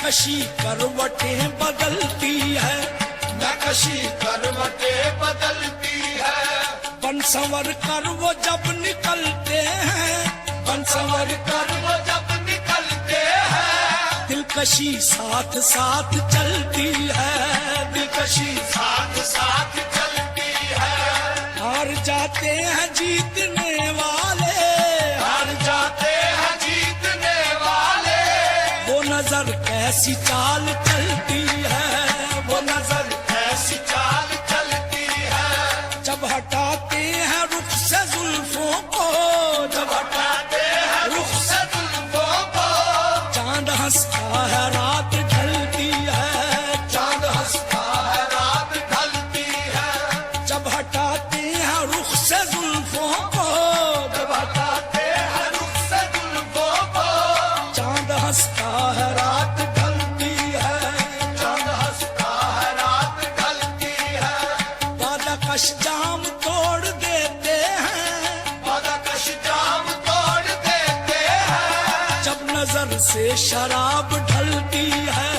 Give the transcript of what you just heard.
नक्काशी करवटें बदलती है, नक्काशी करवटें बदलती है। बन संवर कर वो जब निकलते हैं, बन संवर कर वो जब निकलते हैं। दिलकशी साथ साथ चलती है, दिलकशी साथ साथ चलती है। हार जाते हैं जीतने वाले, हार जाते हैं जीतने वाले। वो नजर कैसी चाल चलती है, वो नजर कैसी चाल चलती है। जब हटाते हैं रुख से जुल्फों को, जब हटाते हैं रुख से जुल्फों को। चांद हंसता है रात ढलती है, चांद हंसता है रात ढलती है। जब हटाते हैं रुख से जुल्फों को, जब हटाते हैं रुख से जुल्फों को। चांद हंसता है रात ढलती है, चांद हंसता है रात ढलती है। वादा कश जाम तोड़ देते हैं, वादा कश जाम तोड़ देते हैं। जब नजर से शराब ढलती है,